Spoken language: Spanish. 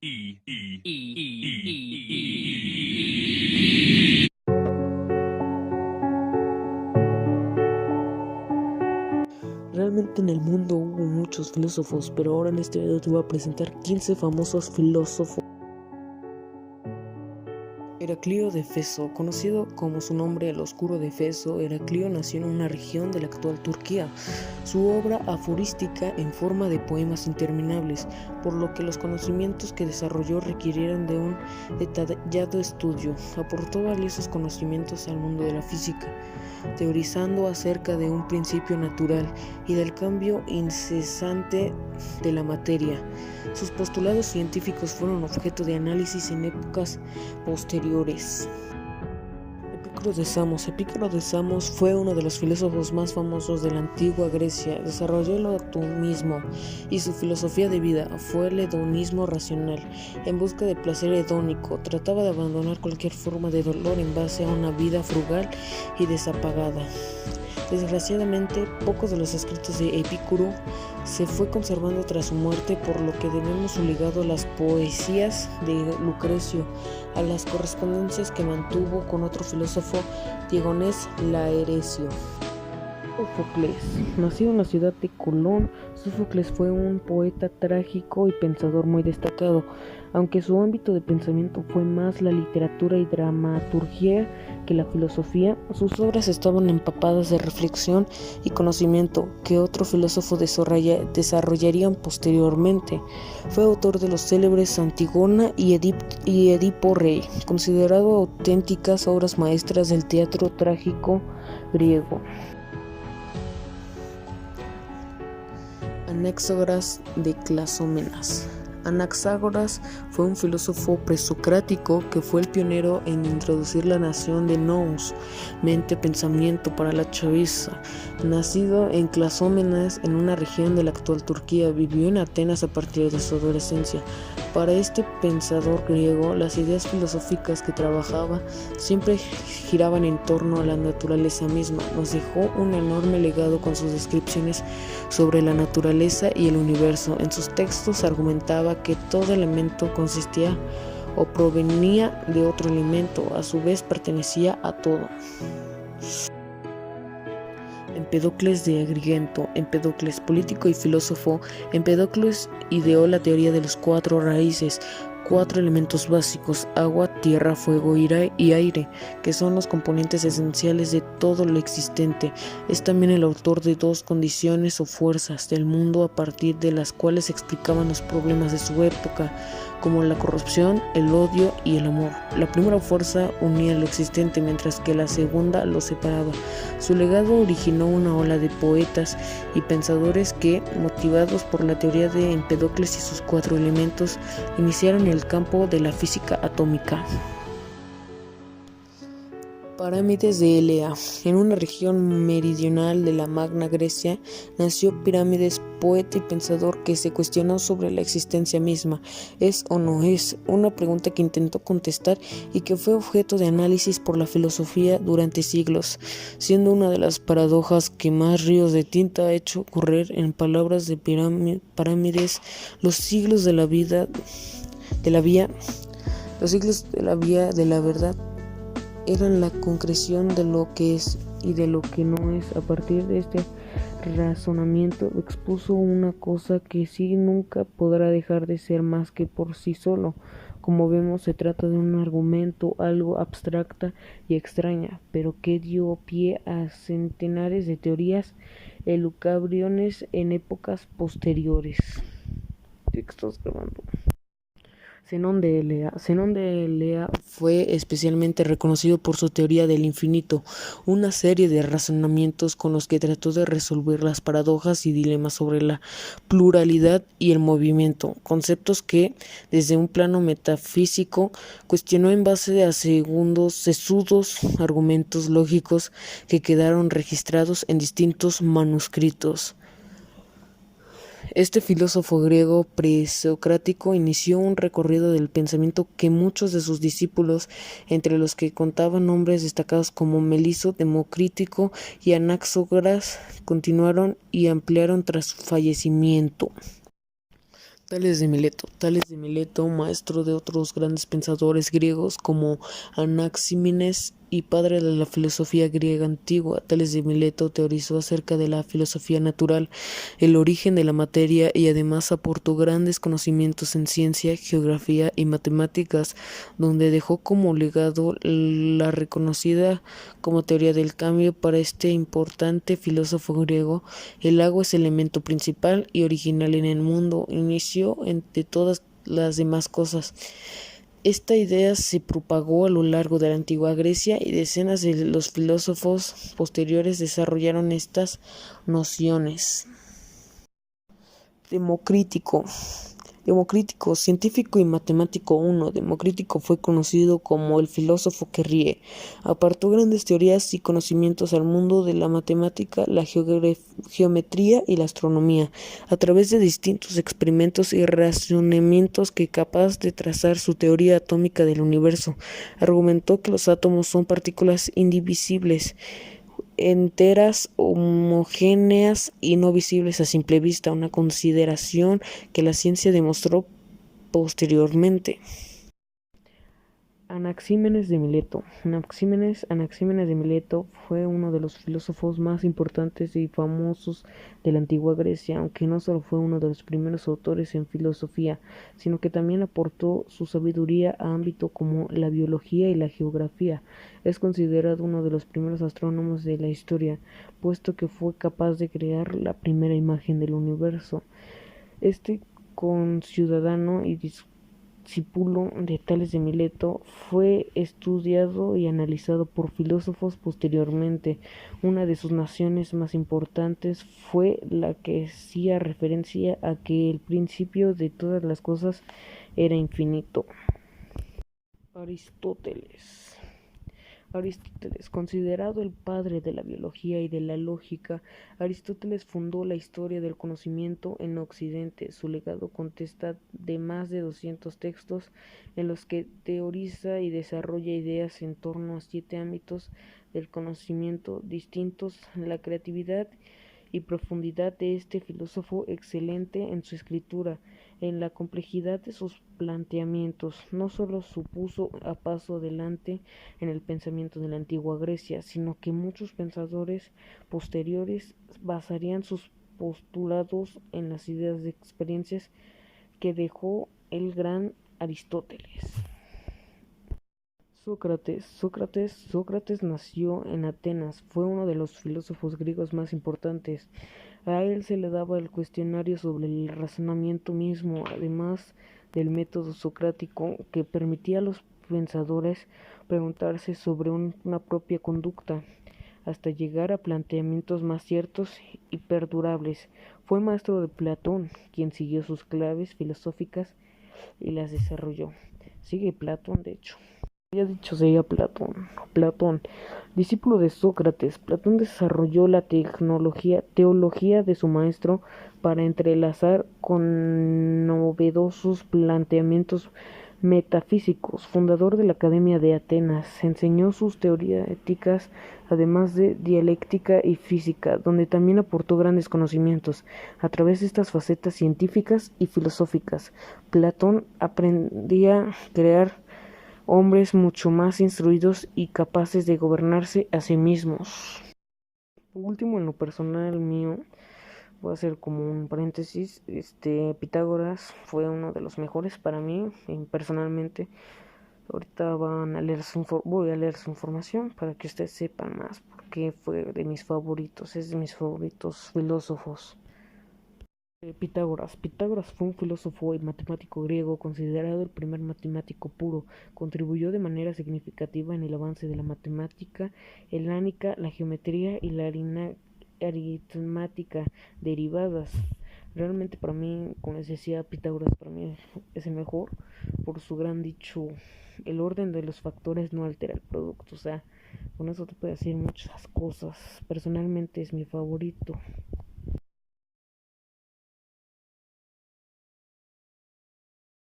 Realmente en el mundo hubo muchos filósofos, pero ahora en este video te voy a presentar 15 famosos filósofos. Heraclio de Éfeso, conocido como su nombre el oscuro de Éfeso, Heraclio nació en una región de la actual Turquía. Su obra aforística en forma de poemas interminables, por lo que los conocimientos que desarrolló requirieron de un detallado estudio. Aportó valiosos conocimientos al mundo de la física, teorizando acerca de un principio natural y del cambio incesante de la materia. Sus postulados científicos fueron objeto de análisis en épocas posteriores. Epicuro de Samos fue uno de los filósofos más famosos de la antigua Grecia. Desarrolló el atomismo y su filosofía de vida fue el hedonismo racional. En busca de placer hedónico, trataba de abandonar cualquier forma de dolor en base a una vida frugal y desapagada. Desgraciadamente, pocos de los escritos de Epicuro se fue conservando tras su muerte, por lo que debemos su legado a las poesías de Lucrecio, a las correspondencias que mantuvo con otro filósofo, Diógenes Laercio. Sófocles, nacido en la ciudad de Colón, Sófocles fue un poeta trágico y pensador muy destacado. Aunque su ámbito de pensamiento fue más la literatura y dramaturgia que la filosofía, sus obras estaban empapadas de reflexión y conocimiento que otro filósofo desarrollarían posteriormente. Fue autor de los célebres Antígona y Edipo Rey, considerado auténticas obras maestras del teatro trágico griego. Anaxágoras de Clasómenas. Anaxágoras fue un filósofo presocrático que fue el pionero en introducir la noción de nous, mente-pensamiento para la chavisa. Nacido en Clasómenas, en una región de la actual Turquía, vivió en Atenas a partir de su adolescencia. Para este pensador griego, las ideas filosóficas que trabajaba siempre giraban en torno a la naturaleza misma. Nos dejó un enorme legado con sus descripciones sobre la naturaleza y el universo. En sus textos argumentaba que todo elemento consistía o provenía de otro elemento, a su vez pertenecía a todo. Empedocles de Agrigento. Empedocles, político y filósofo. Empedocles ideó la teoría de los 4 raíces, 4 elementos básicos: agua, tierra, fuego y aire, que son los componentes esenciales de todo lo existente. Es también el autor de 2 condiciones o fuerzas del mundo, a partir de las cuales explicaban los problemas de su época, como la corrupción, el odio y el amor. La primera fuerza unía lo existente, mientras que la segunda lo separaba. Su legado originó una ola de poetas y pensadores que, motivados por la teoría de Empedocles y sus 4 elementos, iniciaron el campo de la física atómica. Pirámides de Elea. En una región meridional de la Magna Grecia nació Pirámides, poeta y pensador que se cuestionó sobre la existencia misma. ¿Es o no es? Una pregunta que intentó contestar y que fue objeto de análisis por la filosofía durante siglos, siendo una de las paradojas que más ríos de tinta ha hecho correr. En palabras de Pirámides, los siglos de la vía de la verdad eran la concreción de lo que es y de lo que no es. A partir de este razonamiento expuso una cosa que sí nunca podrá dejar de ser más que por sí solo. Como vemos, se trata de un argumento algo abstracta y extraña, pero que dio pie a centenares de teorías elucubraciones en épocas posteriores. Textos grabando. Zenón de Elea fue especialmente reconocido por su teoría del infinito, una serie de razonamientos con los que trató de resolver las paradojas y dilemas sobre la pluralidad y el movimiento, conceptos que, desde un plano metafísico, cuestionó en base a sesudos argumentos lógicos que quedaron registrados en distintos manuscritos. Este filósofo griego presocrático inició un recorrido del pensamiento que muchos de sus discípulos, entre los que contaban nombres destacados como Meliso, Demócrito y Anaxágoras, continuaron y ampliaron tras su fallecimiento. Tales de Mileto, maestro de otros grandes pensadores griegos como Anaxímenes y padre de la filosofía griega antigua. Tales de Mileto teorizó acerca de la filosofía natural, el origen de la materia y además aportó grandes conocimientos en ciencia, geografía y matemáticas, donde dejó como legado la reconocida como teoría del cambio. Para este importante filósofo griego, el agua es el elemento principal y original en el mundo, inició entre todas las demás cosas. Esta idea se propagó a lo largo de la antigua Grecia y decenas de los filósofos posteriores desarrollaron estas nociones. Democrítico. Democrítico, científico y matemático Democrítico fue conocido como el filósofo que ríe. Aportó grandes teorías y conocimientos al mundo de la matemática, la geometría y la astronomía, a través de distintos experimentos y razonamientos que capaz de trazar su teoría atómica del universo. Argumentó que los átomos son partículas indivisibles, enteras, homogéneas y no visibles a simple vista, una consideración que la ciencia demostró posteriormente. Anaxímenes de Mileto. Anaxímenes de Mileto fue uno de los filósofos más importantes y famosos de la antigua Grecia, aunque no solo fue uno de los primeros autores en filosofía, sino que también aportó su sabiduría a ámbitos como la biología y la geografía. Es considerado uno de los primeros astrónomos de la historia, puesto que fue capaz de crear la primera imagen del universo. Este conciudadano y discípulo de Tales de Mileto, fue estudiado y analizado por filósofos posteriormente. Una de sus nociones más importantes fue la que hacía referencia a que el principio de todas las cosas era infinito. Aristóteles, considerado el padre de la biología y de la lógica, Aristóteles fundó la historia del conocimiento en Occidente. Su legado consta de más de 200 textos en los que teoriza y desarrolla ideas en torno a 7 ámbitos del conocimiento distintos. La creatividad y profundidad de este filósofo, excelente en su escritura, en la complejidad de sus planteamientos, no solo supuso a paso adelante en el pensamiento de la antigua Grecia, sino que muchos pensadores posteriores basarían sus postulados en las ideas de experiencias que dejó el gran Aristóteles. Sócrates nació en Atenas, fue uno de los filósofos griegos más importantes. A él se le daba el cuestionario sobre el razonamiento mismo, además del método socrático que permitía a los pensadores preguntarse sobre una propia conducta, hasta llegar a planteamientos más ciertos y perdurables. Fue maestro de Platón, quien siguió sus claves filosóficas y las desarrolló. Sigue Platón, de hecho. Sería Platón, discípulo de Sócrates. Platón desarrolló la teología de su maestro para entrelazar con novedosos planteamientos metafísicos. Fundador de la Academia de Atenas, enseñó sus teorías éticas, además de dialéctica y física, donde también aportó grandes conocimientos. A través de estas facetas científicas y filosóficas, Platón aprendía a crear hombres mucho más instruidos y capaces de gobernarse a sí mismos. Por último, en lo personal mío, voy a hacer como un paréntesis, Pitágoras fue uno de los mejores para mí, personalmente. Ahorita voy a leer su información para que ustedes sepan más, porque fue de mis favoritos, es de mis favoritos filósofos. Pitágoras fue un filósofo y matemático griego considerado el primer matemático puro. Contribuyó de manera significativa en el avance de la matemática helánica, la geometría y la aritmética derivadas. Realmente para mí, como les decía, Pitágoras para mí es el mejor por su gran dicho: el orden de los factores no altera el producto. O sea, con eso te puedo decir muchas cosas. Personalmente es mi favorito.